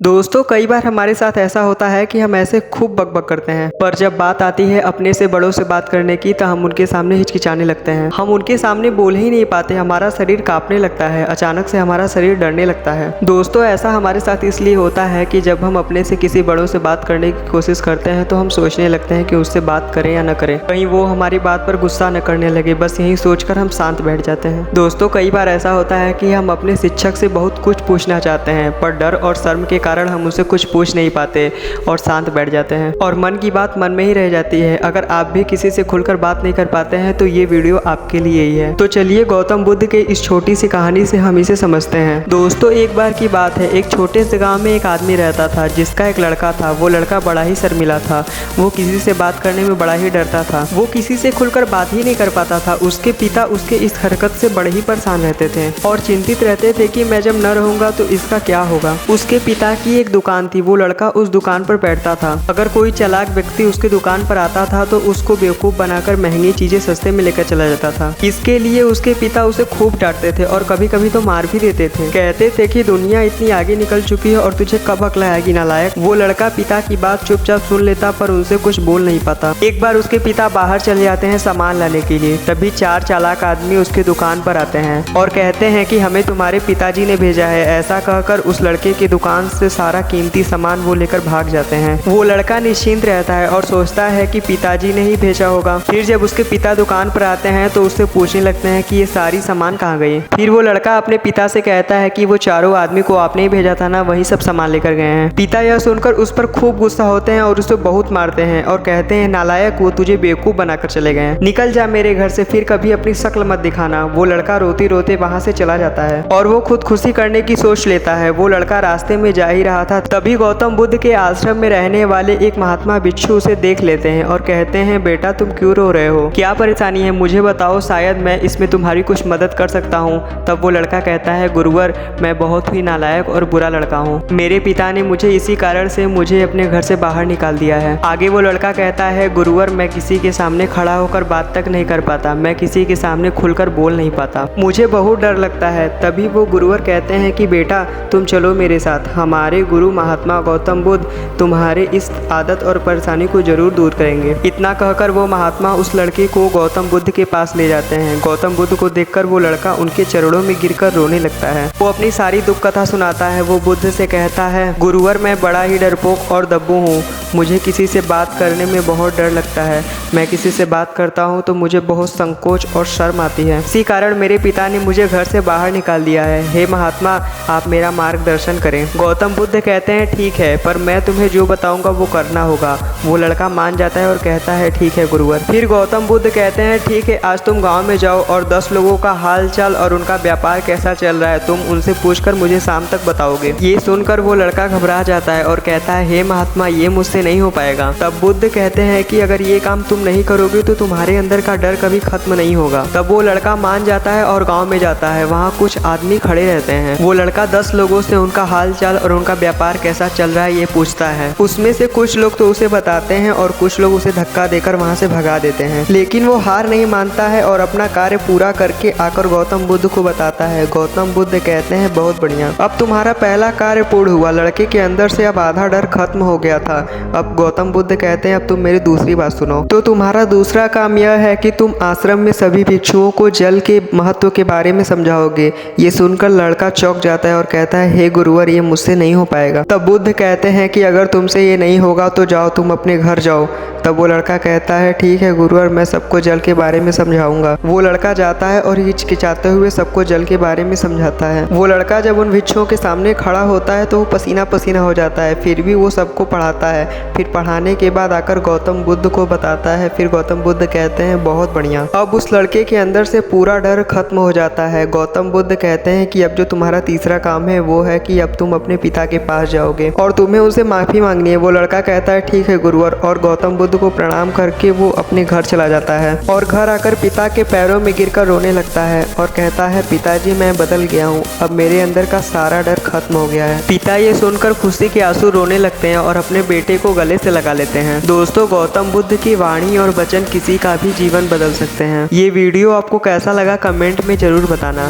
दोस्तों कई बार हमारे साथ ऐसा होता है कि हम ऐसे खूब बकबक करते हैं, पर जब बात आती है अपने से बड़ों से बात करने की तो हम उनके सामने हिचकिचाने लगते हैं। हम उनके सामने बोल ही नहीं पाते, हमारा शरीर कांपने लगता है, अचानक से हमारा शरीर डरने लगता है। दोस्तों ऐसा हमारे साथ इसलिए होता है कि जब हम अपने से किसी बड़ों से बात करने की कोशिश करते हैं तो हम सोचने लगते हैं कि उससे बात करें या न करें, कहीं वो हमारी बात पर गुस्सा न करने लगे। बस यही सोचकर हम शांत बैठ जाते हैं। दोस्तों कई बार ऐसा होता है कि हम अपने शिक्षक से बहुत कुछ पूछना चाहते हैं, पर डर और शर्म के कारण हम उसे कुछ पूछ नहीं पाते और शांत बैठ जाते हैं और मन की बात मन में ही रह जाती है। अगर आप भी किसी से खुलकर बात नहीं कर पाते हैं तो ये वीडियो आपके लिए ही है। तो चलिए गौतम बुद्ध के इस छोटी सी कहानी से हम इसे समझते हैं। दोस्तों एक बार की बात है, एक छोटे से गांव में एक आदमी रहता था जिसका एक लड़का था। वो लड़का बड़ा ही शर्मिला था, वो किसी से बात करने में बड़ा ही डरता था, वो किसी से खुलकर बात ही नहीं कर पाता था। उसके पिता उसके इस हरकत से बड़े ही परेशान रहते थे और चिंतित रहते थे कि मैं जब न रहूंगा तो इसका क्या होगा। उसके पिता की एक दुकान थी, वो लड़का उस दुकान पर बैठता था। अगर कोई चालाक व्यक्ति उसके दुकान पर आता था तो उसको बेवकूफ बनाकर महंगी चीजें सस्ते में लेकर चला जाता था। इसके लिए उसके पिता उसे खूब डांटते थे और कभी कभी तो मार भी देते थे। कहते थे कि दुनिया इतनी आगे निकल चुकी है और तुझे कब अक्ल आएगी नालायक। वो लड़का पिता की बात चुपचाप सुन लेता पर उनसे कुछ बोल नहीं पाता। एक बार उसके पिता बाहर चले जाते हैं सामान लाने के लिए, तभी चार चालाक आदमी उसके दुकान पर आते हैं और कहते हैं कि हमें तुम्हारे पिताजी ने भेजा है। ऐसा कहकर उस लड़के की दुकान से सारा कीमती सामान वो लेकर भाग जाते हैं। वो लड़का निश्चिंत रहता है और सोचता है कि पिताजी ने ही भेजा होगा। फिर जब उसके पिता दुकान पर आते हैं तो उससे पूछने लगते हैं कि ये सारी सामान कहाँ गई। फिर वो लड़का अपने पिता से कहता है कि वो चारों आदमी को आपने ही भेजा था ना, वही सब सामान लेकर गए हैं। पिता यह सुनकर उस पर खूब गुस्सा होते हैं और उसे बहुत मारते हैं और कहते हैं नालायक, वो तुझे बेवकूफ बनाकर चले गए हैं, निकल जा मेरे घर से, फिर कभी अपनी शक्ल मत दिखाना। वो लड़का रोते रोते वहाँ से चला जाता है और वो खुदकुशी करने की सोच लेता है। वो लड़का रास्ते में जा ही रहा था, तभी गौतम बुद्ध के आश्रम में रहने वाले एक महात्मा भिक्षु उसे देख लेते हैं और कहते हैं बेटा तुम क्यों रो रहे हो, क्या परेशानी है, मुझे बताओ, शायद मैं इसमें तुम्हारी कुछ मदद कर सकता हूँ। तब वो लड़का कहता है गुरुवर, मैं बहुत ही नालायक और बुरा लड़का हूँ, मेरे पिता ने मुझे इसी कारण से मुझे अपने घर से बाहर निकाल दिया है। आगे वो लड़का कहता है गुरुवर, मैं किसी के सामने खड़ा होकर बात तक नहीं कर पाता, मैं किसी के सामने खुलकर बोल नहीं पाता, मुझे बहुत डर लगता है। तभी वो गुरुवर कहते हैं कि बेटा तुम चलो मेरे साथ, हमारे गुरु महात्मा गौतम बुद्ध तुम्हारे इस आदत और परेशानी को जरूर दूर करेंगे। इतना कहकर वो महात्मा उस लड़के को गौतम बुद्ध के पास ले जाते हैं। गौतम बुद्ध को देखकर वो लड़का उनके चरणों में गिरकर रोने लगता है। वो अपनी सारी दुख कथा सुनाता है। वो बुद्ध से कहता है गुरुवर, मैं बड़ा ही डरपोक और दब्बू हूँ, मुझे किसी से बात करने में बहुत डर लगता है, मैं किसी से बात करता हूँ तो मुझे बहुत संकोच और शर्म आती है, इसी कारण मेरे पिता ने मुझे घर से बाहर निकाल दिया है। हे महात्मा, आप मेरा मार्गदर्शन करें। गौतम बुद्ध कहते हैं ठीक है, पर मैं तुम्हें जो बताऊंगा वो करना होगा। वो लड़का मान जाता है और कहता है ठीक है गुरुवर। फिर गौतम बुद्ध कहते हैं ठीक है, आज तुम गांव में जाओ और 10 लोगों का हाल चाल और उनका व्यापार कैसा चल रहा है तुम उनसे पूछकर मुझे शाम तक बताओगे। ये सुनकर वो लड़का घबरा जाता है और कहता है हे महात्मा, ये मुझसे नहीं हो पाएगा। तब बुद्ध कहते हैं कि अगर ये काम तुम नहीं करोगे तो तुम्हारे अंदर का डर कभी खत्म नहीं होगा। तब वो लड़का मान जाता है और गाँव में जाता है। वहाँ कुछ आदमी खड़े रहते हैं। वो लड़का 10 लोगों से उनका हाल चाल और उनका व्यापार कैसा चल रहा है ये पूछता है। उसमें से कुछ लोग तो उसे बताते हैं और कुछ लोग उसे धक्का देकर वहाँ से भगा देते हैं, लेकिन वो हार नहीं मानता है और अपना कार्य पूरा करके आकर गौतम बुद्ध को बताता है। गौतम बुद्ध कहते हैं बहुत बढ़िया, अब तुम्हारा पहला कार्य पूर्ण हुआ। लड़के के अंदर से अब आधा डर खत्म हो गया था। अब गौतम बुद्ध कहते हैं अब तुम मेरी दूसरी बात सुनो। तो तुम्हारा दूसरा काम यह है कि तुम आश्रम में सभी भिक्षुओं को जल के महत्व के बारे में समझाओगे। ये सुनकर लड़का चौंक जाता है और कहता है हे गुरुवर, ये मुझसे नहीं हो पाएगा। तब बुद्ध कहते हैं कि अगर तुमसे ये नहीं होगा तो जाओ, तुम अपने घर जाओ। तब वो लड़का कहता है ठीक है गुरुवर, मैं सबको जल के बारे में समझाऊंगा। वो लड़का जाता है और हिचकिचाते हुए सबको जल के बारे में समझाता है। वो लड़का जब उन भिक्षुओं के सामने खड़ा होता है तो वो पसीना पसीना हो जाता है, फिर भी वो सबको पढ़ाता है। फिर पढ़ाने के बाद आकर गौतम बुद्ध को बताता है। फिर गौतम बुद्ध कहते हैं बहुत बढ़िया, अब उस लड़के के अंदर से पूरा डर खत्म हो जाता है। गौतम बुद्ध कहते हैं कि अब जो तुम्हारा तीसरा काम है वो है कि अब तुम अपने पिता के पास जाओगे और तुम्हें उनसे माफी मांगनी है। वो लड़का कहता है ठीक है गुरुवर और गौतम बुद्ध को प्रणाम करके वो अपने घर चला जाता है और घर आकर पिता के पैरों में गिरकर रोने लगता है और कहता है पिताजी, मैं बदल गया हूँ, अब मेरे अंदर का सारा डर खत्म हो गया है। पिता ये सुनकर खुशी के आंसू रोने लगते हैं और अपने बेटे को गले से लगा लेते हैं। दोस्तों गौतम बुद्ध की वाणी और वचन किसी का भी जीवन बदल सकते हैं। ये वीडियो आपको कैसा लगा कमेंट में जरूर बताना।